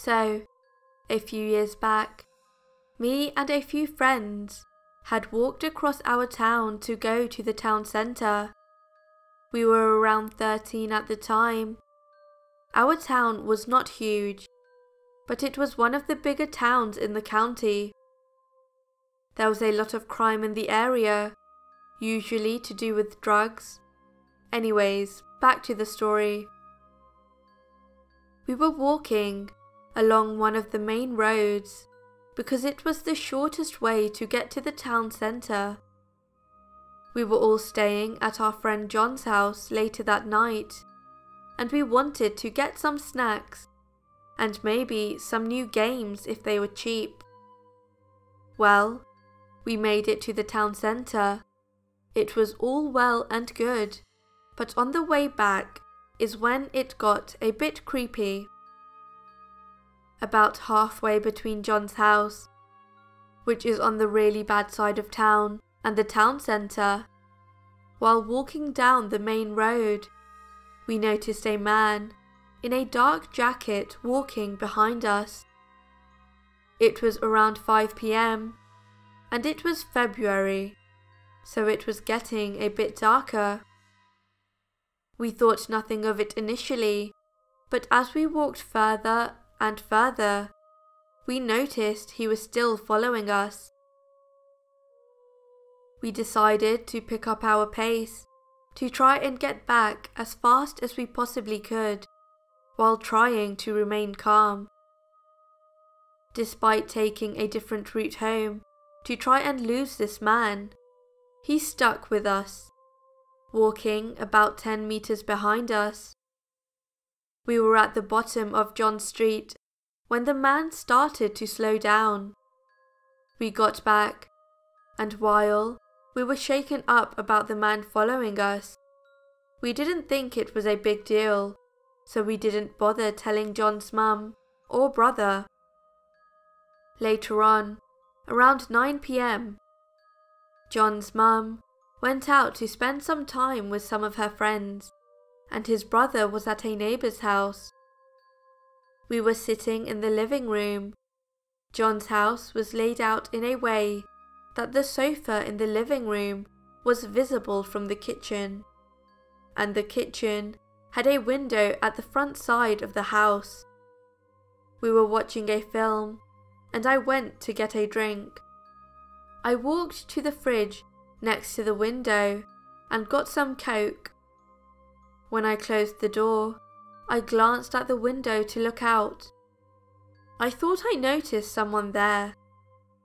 So, a few years back, me and a few friends had walked across our town to go to the town centre. We were around 13 at the time. Our town was not huge, but it was one of the bigger towns in the county. There was a lot of crime in the area, usually to do with drugs. Anyways, back to the story. We were walking along one of the main roads because it was the shortest way to get to the town centre. We were all staying at our friend John's house later that night, and we wanted to get some snacks and maybe some new games if they were cheap. Well, we made it to the town centre. It was all well and good, but on the way back is when it got a bit creepy. About halfway between John's house, which is on the really bad side of town, and the town centre, while walking down the main road, we noticed a man in a dark jacket walking behind us. It was around 5 PM, and it was February, so it was getting a bit darker. We thought nothing of it initially, but as we walked further and further, we noticed he was still following us. We decided to pick up our pace to try and get back as fast as we possibly could, while trying to remain calm. Despite taking a different route home to try and lose this man, he stuck with us, walking about 10 meters behind us. We were at the bottom of John Street when the man started to slow down. We got back, and while we were shaken up about the man following us, we didn't think it was a big deal, so we didn't bother telling John's mum or brother. Later on, around 9 PM, John's mum went out to spend some time with some of her friends, and his brother was at a neighbour's house. We were sitting in the living room. John's house was laid out in a way that the sofa in the living room was visible from the kitchen, and the kitchen had a window at the front side of the house. We were watching a film, and I went to get a drink. I walked to the fridge next to the window and got some Coke. When I closed the door, I glanced at the window to look out. I thought I noticed someone there,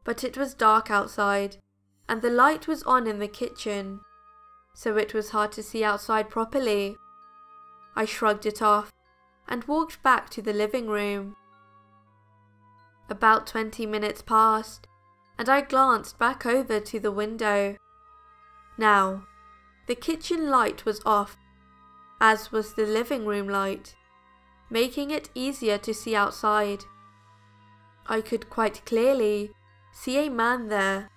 but it was dark outside and the light was on in the kitchen, so it was hard to see outside properly. I shrugged it off and walked back to the living room. About 20 minutes passed, and I glanced back over to the window. Now, the kitchen light was off, as was the living room light, making it easier to see outside. I could quite clearly see a man there,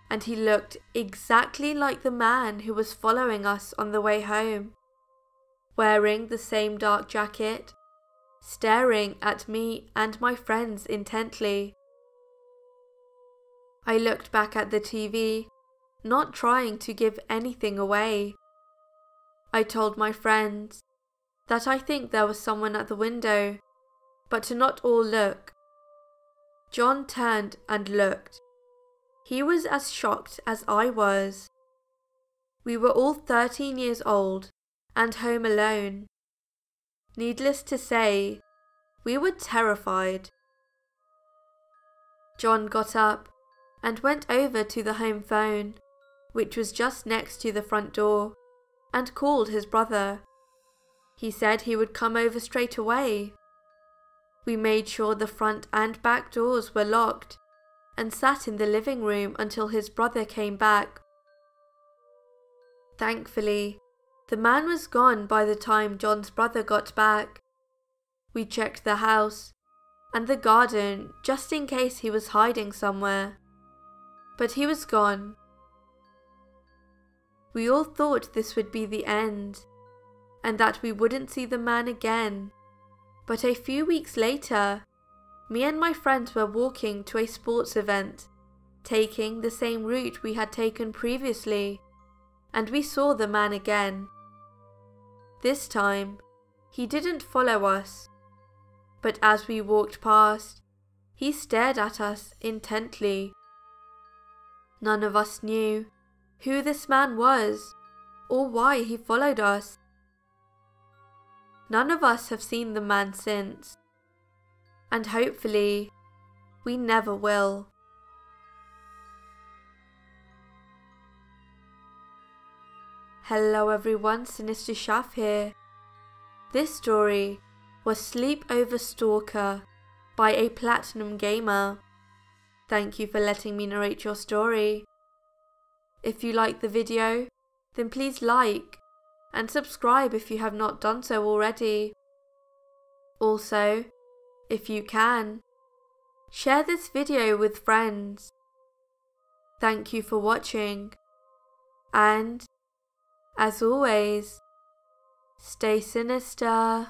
and he looked exactly like the man who was following us on the way home, wearing the same dark jacket, staring at me and my friends intently. I looked back at the TV, not trying to give anything away. I told my friends that I think there was someone at the window, but to not all look. John turned and looked. He was as shocked as I was. We were all 13 years old and home alone. Needless to say, we were terrified. John got up and went over to the home phone, which was just next to the front door, and called his brother. He said he would come over straight away. We made sure the front and back doors were locked and sat in the living room until his brother came back. Thankfully, the man was gone by the time John's brother got back. We checked the house and the garden just in case he was hiding somewhere, but he was gone. We all thought this would be the end, and that we wouldn't see the man again, but a few weeks later, Me and my friends were walking to a sports event, taking the same route we had taken previously, and we saw the man again. This time, he didn't follow us, but as we walked past, he stared at us intently. None of us knew who this man was or why he followed us. None of us have seen the man since, and hopefully, we never will. Hello everyone, SinisterShaf here. This story was Sleepover Stalker by APlatinumGamer. Thank you for letting me narrate your story. If you like the video, then please like and subscribe if you have not done so already. Also, if you can, share this video with friends. Thank you for watching, and as always, stay sinister.